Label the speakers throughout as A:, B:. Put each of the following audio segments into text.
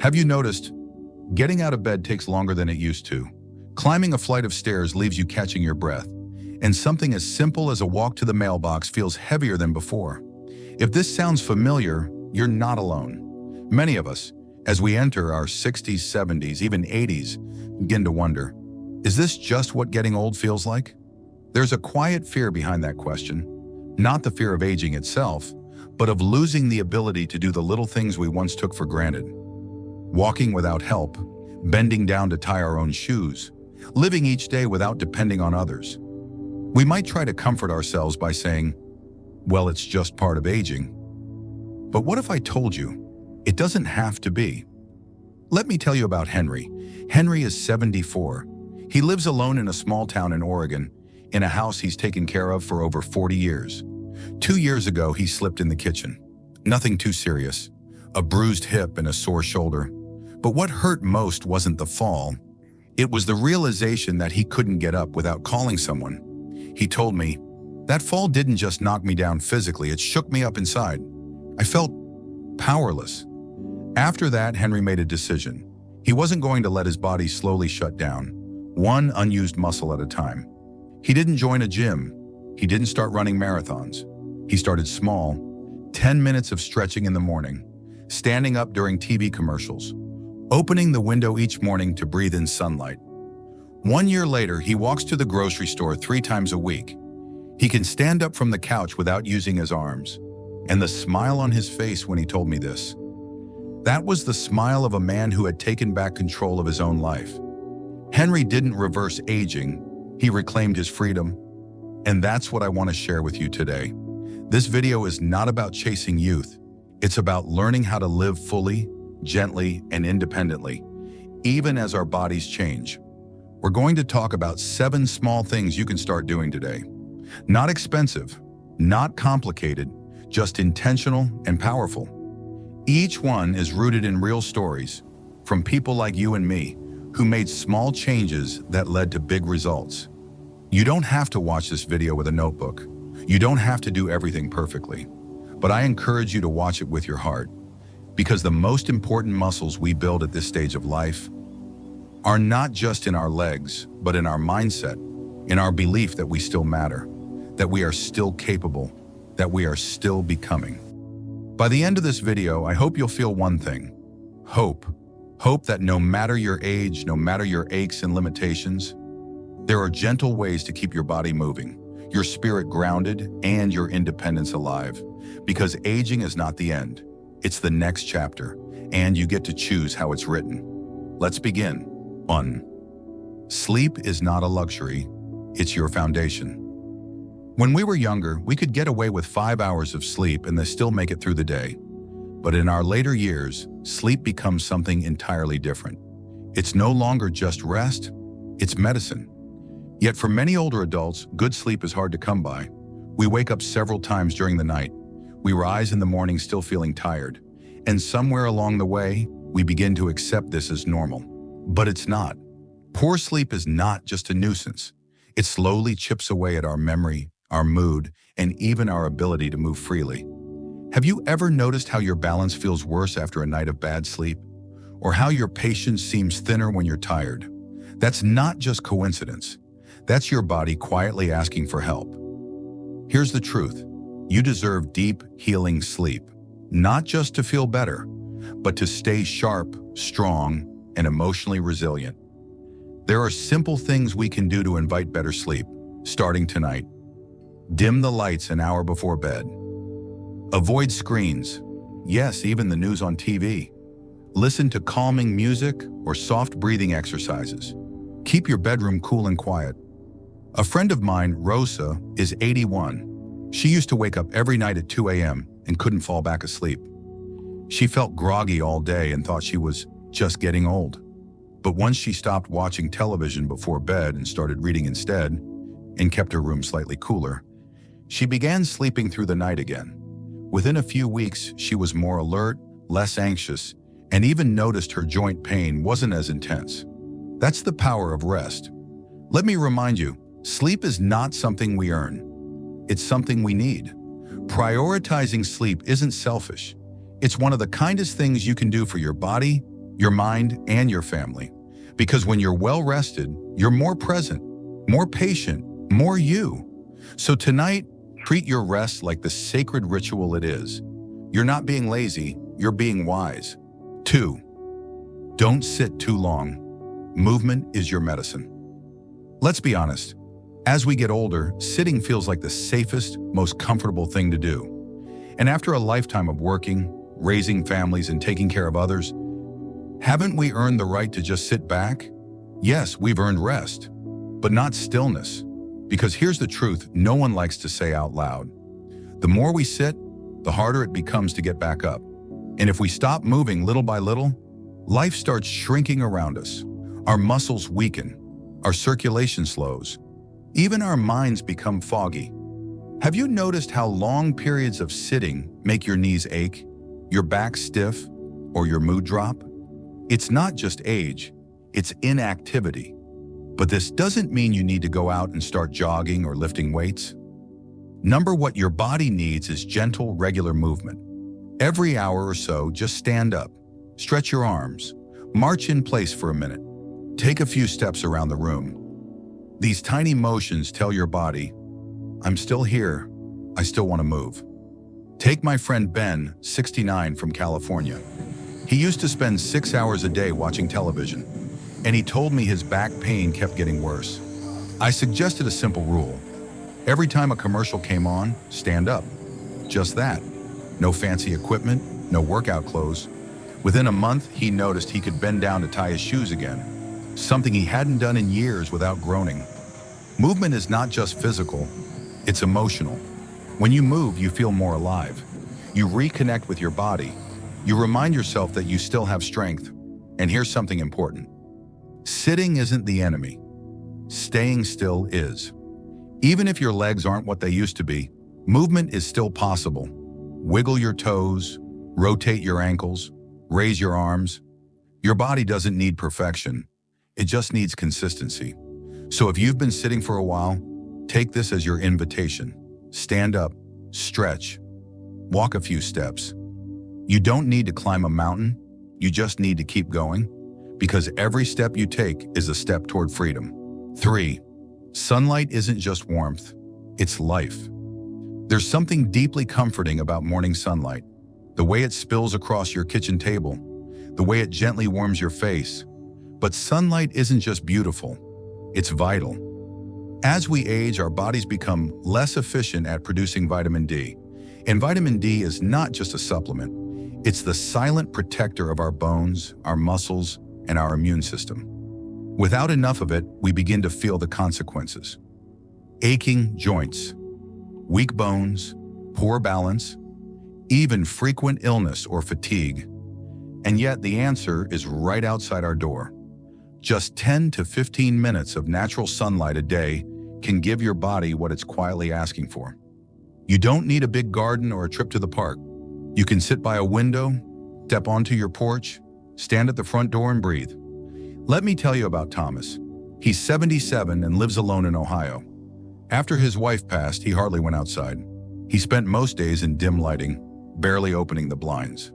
A: Have you noticed? Getting out of bed takes longer than it used to. Climbing a flight of stairs leaves you catching your breath. And something as simple as a walk to the mailbox feels heavier than before. If this sounds familiar, you're not alone. Many of us, as we enter our 60s, 70s, even 80s, begin to wonder, is this just what getting old feels like? There's a quiet fear behind that question. Not the fear of aging itself, but of losing the ability to do the little things we once took for granted. Walking without help, bending down to tie our own shoes, living each day without depending on others. We might try to comfort ourselves by saying, well, it's just part of aging. But what if I told you, it doesn't have to be? Let me tell you about Henry. Henry is 74. He lives alone in a small town in Oregon, in a house he's taken care of for over 40 years. 2 years ago, he slipped in the kitchen. Nothing too serious, a bruised hip and a sore shoulder. But what hurt most wasn't the fall. It was the realization that he couldn't get up without calling someone. He told me, that fall didn't just knock me down physically, it shook me up inside. I felt powerless. After that, Henry made a decision. He wasn't going to let his body slowly shut down, one unused muscle at a time. He didn't join a gym. He didn't start running marathons. He started small, 10 minutes of stretching in the morning, standing up during TV commercials, opening the window each morning to breathe in sunlight. 1 year later, he walks to the grocery store 3 times a week. He can stand up from the couch without using his arms. And the smile on his face when he told me this, that was the smile of a man who had taken back control of his own life. Henry didn't reverse aging, he reclaimed his freedom. And that's what I want to share with you today. This video is not about chasing youth. It's about learning how to live fully, gently, and independently, even as our bodies change. We're going to talk about 7 small things you can start doing today. Not expensive, not complicated, just intentional and powerful. Each one is rooted in real stories from people like you and me who made small changes that led to big results. You don't have to watch this video with a notebook. You don't have to do everything perfectly. But I encourage you to watch it with your heart, because the most important muscles we build at this stage of life are not just in our legs, but in our mindset, in our belief that we still matter, that we are still capable, that we are still becoming. By the end of this video, I hope you'll feel one thing: hope. Hope that no matter your age, no matter your aches and limitations, there are gentle ways to keep your body moving, your spirit grounded, and your independence alive. Because aging is not the end. It's the next chapter, and you get to choose how it's written. Let's begin. 1. Sleep is not a luxury, it's your foundation. When we were younger, we could get away with 5 hours of sleep and then still make it through the day. But in our later years, sleep becomes something entirely different. It's no longer just rest, it's medicine. Yet for many older adults, good sleep is hard to come by. We wake up several times during the night. We rise in the morning still feeling tired. And somewhere along the way, we begin to accept this as normal. But it's not. Poor sleep is not just a nuisance. It slowly chips away at our memory, our mood, and even our ability to move freely. Have you ever noticed how your balance feels worse after a night of bad sleep? Or how your patience seems thinner when you're tired? That's not just coincidence. That's your body quietly asking for help. Here's the truth. You deserve deep, healing sleep, not just to feel better, but to stay sharp, strong, and emotionally resilient. There are simple things we can do to invite better sleep, starting tonight. Dim the lights an hour before bed. Avoid screens, yes, even the news on TV. Listen to calming music or soft breathing exercises. Keep your bedroom cool and quiet. A friend of mine, Rosa, is 81. She used to wake up every night at 2 a.m. and couldn't fall back asleep. She felt groggy all day and thought she was just getting old. But once she stopped watching television before bed and started reading instead, and kept her room slightly cooler, she began sleeping through the night again. Within a few weeks, she was more alert, less anxious, and even noticed her joint pain wasn't as intense. That's the power of rest. Let me remind you, sleep is not something we earn. It's something we need. Prioritizing sleep isn't selfish. It's one of the kindest things you can do for your body, your mind, and your family. Because when you're well rested, you're more present, more patient, more you. So tonight, treat your rest like the sacred ritual it is. You're not being lazy, you're being wise. 2. Don't sit too long. Movement is your medicine. Let's be honest. As we get older, sitting feels like the safest, most comfortable thing to do. And after a lifetime of working, raising families, and taking care of others, haven't we earned the right to just sit back? Yes, we've earned rest, but not stillness. Because here's the truth no one likes to say out loud. The more we sit, the harder it becomes to get back up. And if we stop moving little by little, life starts shrinking around us. Our muscles weaken, our circulation slows, even our minds become foggy. Have you noticed how long periods of sitting make your knees ache, your back stiff, or your mood drop? It's not just age, it's inactivity. But this doesn't mean you need to go out and start jogging or lifting weights. What your body needs is gentle, regular movement. Every hour or so, just stand up, stretch your arms, march in place for a minute, take a few steps around the room. These tiny motions tell your body, I'm still here, I still want to move. Take my friend Ben, 69, from California. He used to spend 6 hours a day watching television, and he told me his back pain kept getting worse. I suggested a simple rule. Every time a commercial came on, stand up. Just that. No fancy equipment, no workout clothes. Within a month, he noticed he could bend down to tie his shoes again, something he hadn't done in years without groaning. Movement is not just physical, it's emotional. When you move, you feel more alive. You reconnect with your body. You remind yourself that you still have strength. And here's something important. Sitting isn't the enemy. Staying still is. Even if your legs aren't what they used to be, movement is still possible. Wiggle your toes, rotate your ankles, raise your arms. Your body doesn't need perfection. It just needs consistency. So if you've been sitting for a while, take this as your invitation. Stand up, stretch, walk a few steps. You don't need to climb a mountain. You just need to keep going, because every step you take is a step toward freedom. 3. Sunlight isn't just warmth, it's life. There's something deeply comforting about morning sunlight. The way it spills across your kitchen table, the way it gently warms your face. But sunlight isn't just beautiful, it's vital. As we age, our bodies become less efficient at producing vitamin D. And vitamin D is not just a supplement. It's the silent protector of our bones, our muscles, and our immune system. Without enough of it, we begin to feel the consequences. Aching joints, weak bones, poor balance, even frequent illness or fatigue. And yet the answer is right outside our door. Just 10 to 15 minutes of natural sunlight a day can give your body what it's quietly asking for. You don't need a big garden or a trip to the park. You can sit by a window, step onto your porch, stand at the front door and breathe. Let me tell you about Thomas. He's 77 and lives alone in Ohio. After his wife passed, he hardly went outside. He spent most days in dim lighting, barely opening the blinds.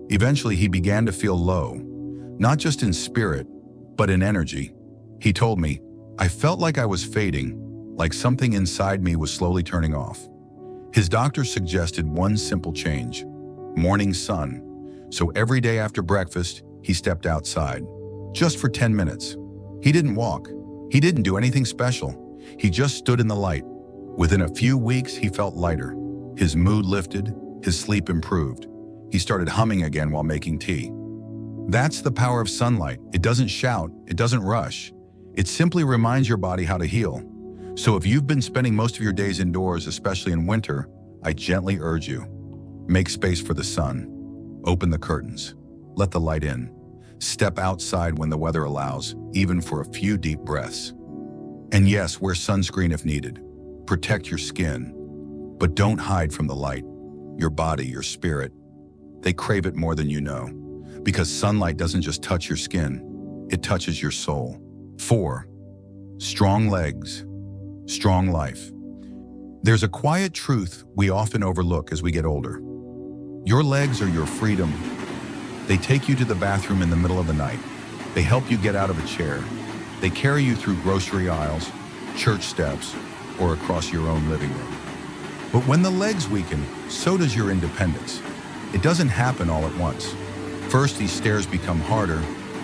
A: Eventually, he began to feel low, not just in spirit, but in energy. He told me, I felt like I was fading, like something inside me was slowly turning off. His doctor suggested one simple change: morning sun. So every day after breakfast, he stepped outside, just for 10 minutes. He didn't walk. He didn't do anything special. He just stood in the light. Within a few weeks, he felt lighter. His mood lifted, his sleep improved. He started humming again while making tea. That's the power of sunlight. It doesn't shout, it doesn't rush. It simply reminds your body how to heal. So if you've been spending most of your days indoors, especially in winter, I gently urge you, make space for the sun. Open the curtains. Let the light in. Step outside when the weather allows, even for a few deep breaths. And yes, wear sunscreen if needed. Protect your skin. But don't hide from the light. Your body, your spirit, they crave it more than you know. Because sunlight doesn't just touch your skin, it touches your soul. 4. Strong legs, strong life. There's a quiet truth we often overlook as we get older. Your legs are your freedom. They take you to the bathroom in the middle of the night. They help you get out of a chair. They carry you through grocery aisles, church steps, or across your own living room. But when the legs weaken, so does your independence. It doesn't happen all at once. First, these stairs become harder,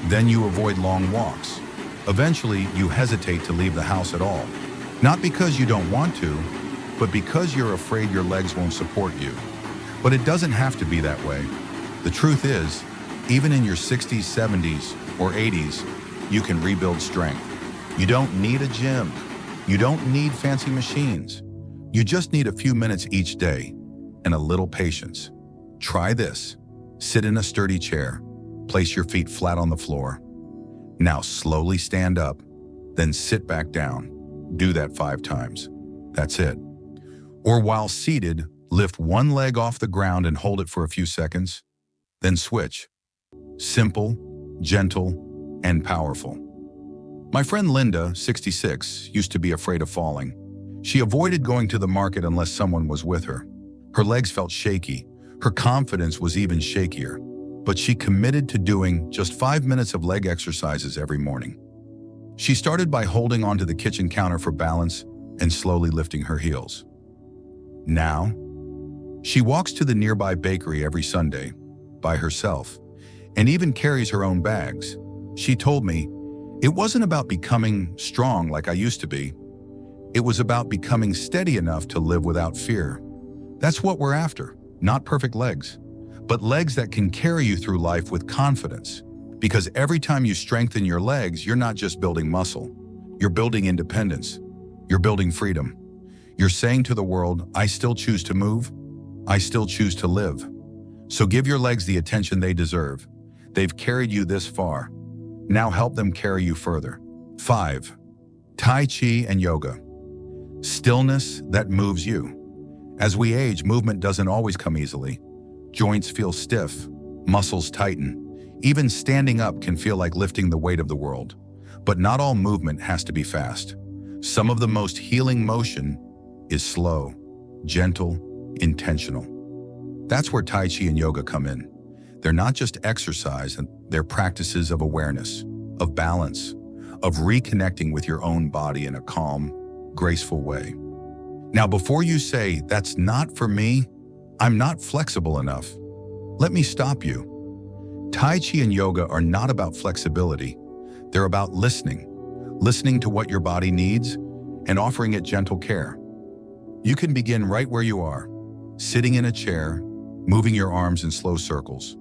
A: then you avoid long walks. Eventually, you hesitate to leave the house at all. Not because you don't want to, but because you're afraid your legs won't support you. But it doesn't have to be that way. The truth is, even in your 60s, 70s, or 80s, you can rebuild strength. You don't need a gym. You don't need fancy machines. You just need a few minutes each day and a little patience. Try this. Sit in a sturdy chair. Place your feet flat on the floor. Now slowly stand up, then sit back down. Do that 5 times. That's it. Or while seated, lift one leg off the ground and hold it for a few seconds, then switch. Simple, gentle, and powerful. My friend Linda, 66, used to be afraid of falling. She avoided going to the market unless someone was with her. Her legs felt shaky. Her confidence was even shakier. But she committed to doing just 5 minutes of leg exercises every morning. She started by holding onto the kitchen counter for balance and slowly lifting her heels. Now, she walks to the nearby bakery every Sunday by herself and even carries her own bags. She told me, "It wasn't about becoming strong like I used to be. It was about becoming steady enough to live without fear." That's what we're after, not perfect legs, but legs that can carry you through life with confidence. Because every time you strengthen your legs, you're not just building muscle. You're building independence. You're building freedom. You're saying to the world, I still choose to move. I still choose to live. So give your legs the attention they deserve. They've carried you this far. Now help them carry you further. 5. Tai Chi and yoga. Stillness that moves you. As we age, movement doesn't always come easily. Joints feel stiff, muscles tighten. Even standing up can feel like lifting the weight of the world. But not all movement has to be fast. Some of the most healing motion is slow, gentle, intentional. That's where Tai Chi and yoga come in. They're not just exercise, they're practices of awareness, of balance, of reconnecting with your own body in a calm, graceful way. Now, before you say, that's not for me, I'm not flexible enough, let me stop you. Tai Chi and yoga are not about flexibility. They're about listening to what your body needs and offering it gentle care. You can begin right where you are, sitting in a chair, moving your arms in slow circles,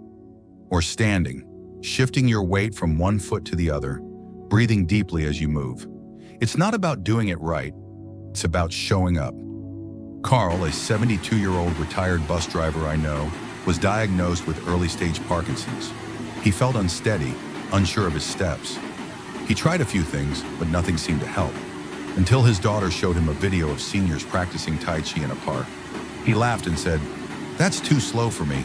A: or standing, shifting your weight from one foot to the other, breathing deeply as you move. It's not about doing it right, it's about showing up. Carl, a 72-year-old retired bus driver I know, was diagnosed with early-stage Parkinson's. He felt unsteady, unsure of his steps. He tried a few things, but nothing seemed to help, until his daughter showed him a video of seniors practicing Tai Chi in a park. He laughed and said, "That's too slow for me."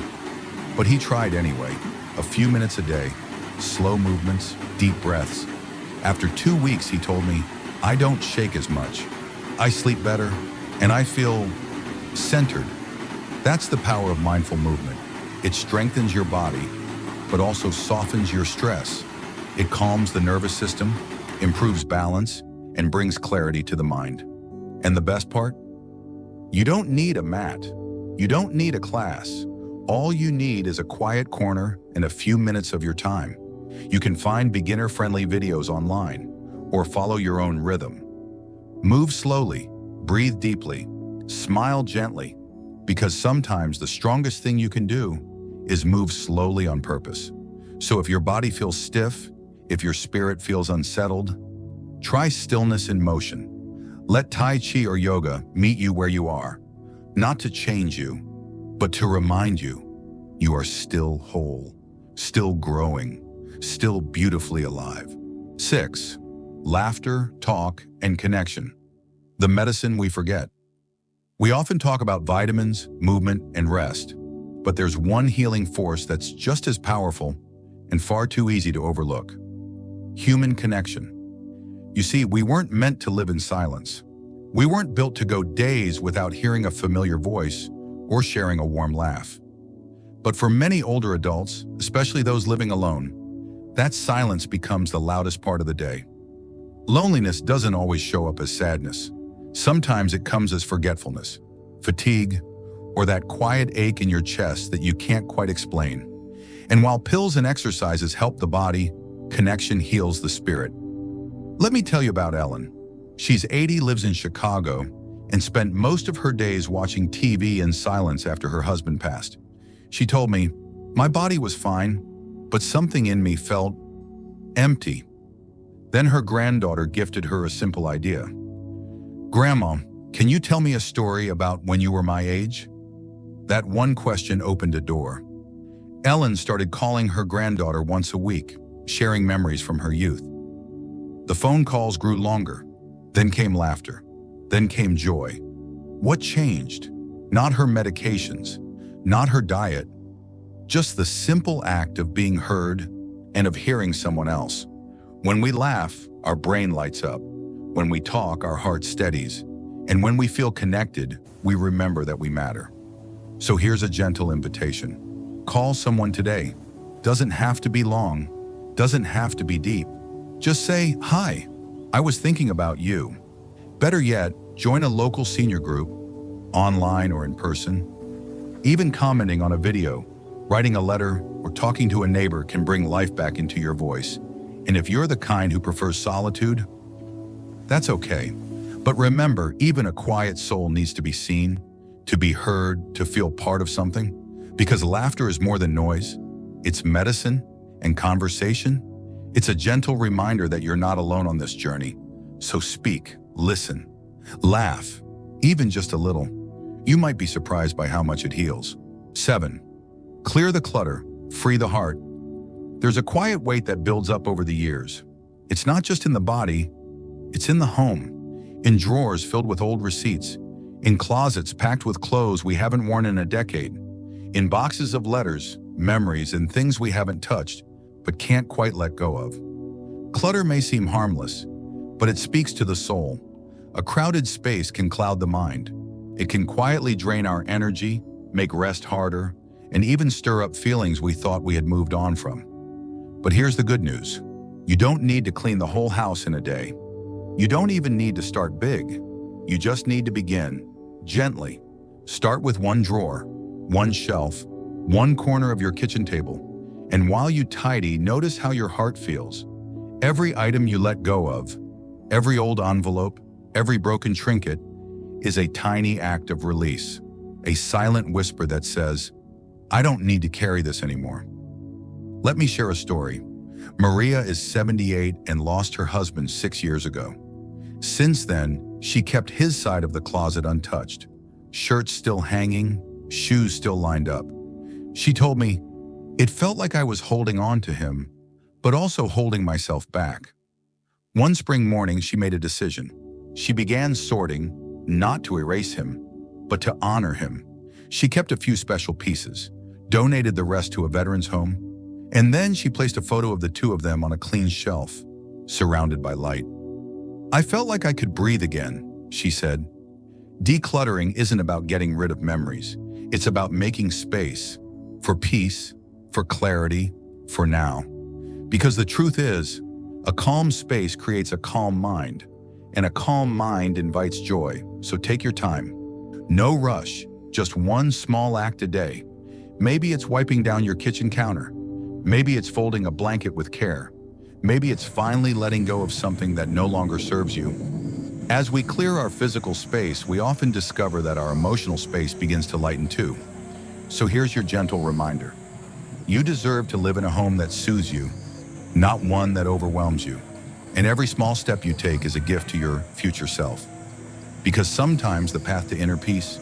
A: But he tried anyway, a few minutes a day, slow movements, deep breaths. After 2 weeks, he told me, "I don't shake as much. I sleep better, and I feel centered." That's the power of mindful movement. It strengthens your body, but also softens your stress. It calms the nervous system, improves balance, and brings clarity to the mind. And the best part? You don't need a mat. You don't need a class. All you need is a quiet corner and a few minutes of your time. You can find beginner-friendly videos online or follow your own rhythm. Move slowly, breathe deeply, smile gently, because sometimes the strongest thing you can do is move slowly on purpose. So if your body feels stiff, if your spirit feels unsettled, try stillness in motion. Let Tai Chi or yoga meet you where you are, not to change you, but to remind you you are still whole, still growing, still beautifully alive. 6. Laughter, talk, and connection. The medicine we forget. We often talk about vitamins, movement, and rest, but there's one healing force that's just as powerful and far too easy to overlook. Human connection. You see, we weren't meant to live in silence. We weren't built to go days without hearing a familiar voice or sharing a warm laugh. But for many older adults, especially those living alone, that silence becomes the loudest part of the day. Loneliness doesn't always show up as sadness. Sometimes it comes as forgetfulness, fatigue, or that quiet ache in your chest that you can't quite explain. And while pills and exercises help the body, connection heals the spirit. Let me tell you about Ellen. She's 80, lives in Chicago, and spent most of her days watching TV in silence after her husband passed. She told me, "My body was fine, but something in me felt empty." Then her granddaughter gifted her a simple idea. "Grandma, can you tell me a story about when you were my age?" That one question opened a door. Ellen started calling her granddaughter once a week, sharing memories from her youth. The phone calls grew longer. Then came laughter. Then came joy. What changed? Not her medications, not her diet, just the simple act of being heard and of hearing someone else. When we laugh, our brain lights up. When we talk, our heart steadies. And when we feel connected, we remember that we matter. So here's a gentle invitation. Call someone today. Doesn't have to be long, doesn't have to be deep. Just say, "Hi, I was thinking about you." Better yet, join a local senior group, online or in person. Even commenting on a video, writing a letter, or talking to a neighbor can bring life back into your voice. And if you're the kind who prefers solitude, that's okay. But remember, even a quiet soul needs to be seen, to be heard, to feel part of something. Because laughter is more than noise. It's medicine and conversation. It's a gentle reminder that you're not alone on this journey. So speak, listen, laugh, even just a little. You might be surprised by how much it heals. 7. Clear the clutter, free the heart. There's a quiet weight that builds up over the years. It's not just in the body, it's in the home. In drawers filled with old receipts, in closets packed with clothes we haven't worn in a decade, in boxes of letters, memories, and things we haven't touched, but can't quite let go of. Clutter may seem harmless, but it speaks to the soul. A crowded space can cloud the mind. It can quietly drain our energy, make rest harder, and even stir up feelings we thought we had moved on from. But here's the good news. You don't need to clean the whole house in a day. You don't even need to start big. You just need to begin, gently. Start with one drawer, one shelf, one corner of your kitchen table. And while you tidy, notice how your heart feels. Every item you let go of, every old envelope, every broken trinket, is a tiny act of release, a silent whisper that says, "I don't need to carry this anymore." Let me share a story. Maria is 78 and lost her husband 6 years ago. Since then, she kept his side of the closet untouched, shirts still hanging, shoes still lined up. She told me, "It felt like I was holding on to him, but also holding myself back." One spring morning, she made a decision. She began sorting, not to erase him, but to honor him. She kept a few special pieces, donated the rest to a veteran's home, and then she placed a photo of the two of them on a clean shelf, surrounded by light. "I felt like I could breathe again," she said. Decluttering isn't about getting rid of memories. It's about making space for peace, for clarity, for now. Because the truth is, a calm space creates a calm mind, and a calm mind invites joy. So take your time. No rush, just one small act a day. Maybe it's wiping down your kitchen counter. Maybe it's folding a blanket with care. Maybe it's finally letting go of something that no longer serves you. As we clear our physical space, we often discover that our emotional space begins to lighten too. So here's your gentle reminder. You deserve to live in a home that soothes you, not one that overwhelms you. And every small step you take is a gift to your future self. Because sometimes the path to inner peace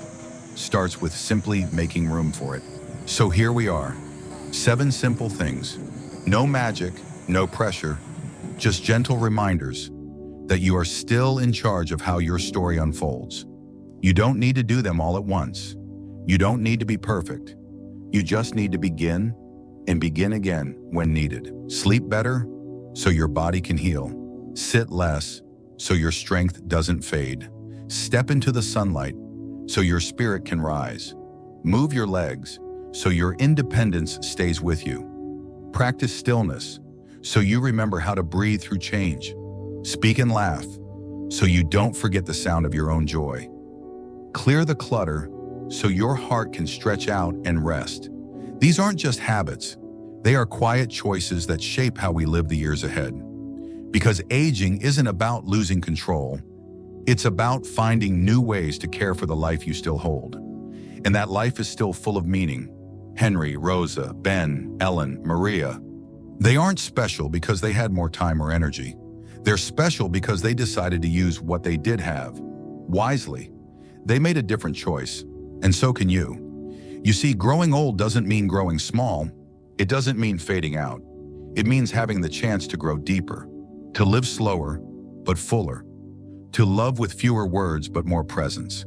A: starts with simply making room for it. So here we are. 7 simple things. No magic, no pressure, just gentle reminders that you are still in charge of how your story unfolds. You don't need to do them all at once. You don't need to be perfect. You just need to begin and begin again when needed. Sleep better so your body can heal. Sit less so your strength doesn't fade. Step into the sunlight so your spirit can rise. Move your legs so your independence stays with you. Practice stillness, so you remember how to breathe through change. Speak and laugh, so you don't forget the sound of your own joy. Clear the clutter, so your heart can stretch out and rest. These aren't just habits. They are quiet choices that shape how we live the years ahead. Because aging isn't about losing control. It's about finding new ways to care for the life you still hold. And that life is still full of meaning. Henry, Rosa, Ben, Ellen, Maria. They aren't special because they had more time or energy. They're special because they decided to use what they did have wisely. They made a different choice, and so can you. You see, growing old doesn't mean growing small. It doesn't mean fading out. It means having the chance to grow deeper, to live slower but fuller, to love with fewer words but more presence.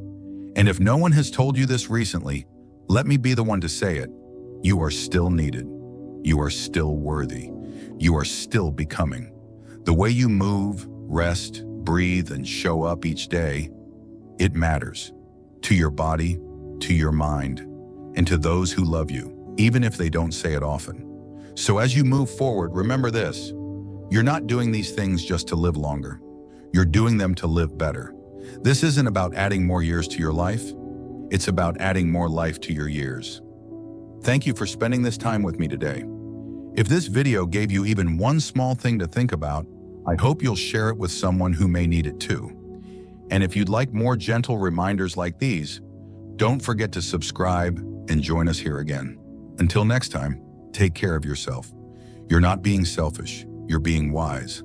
A: And if no one has told you this recently, let me be the one to say it. You are still needed. You are still worthy. You are still becoming. The way you move, rest, breathe, and show up each day, it matters. To your body, to your mind, and to those who love you, even if they don't say it often. So as you move forward, remember this. You're not doing these things just to live longer. You're doing them to live better. This isn't about adding more years to your life. It's about adding more life to your years. Thank you for spending this time with me today. If this video gave you even one small thing to think about, I hope you'll share it with someone who may need it too. And if you'd like more gentle reminders like these, don't forget to subscribe and join us here again. Until next time, take care of yourself. You're not being selfish, you're being wise.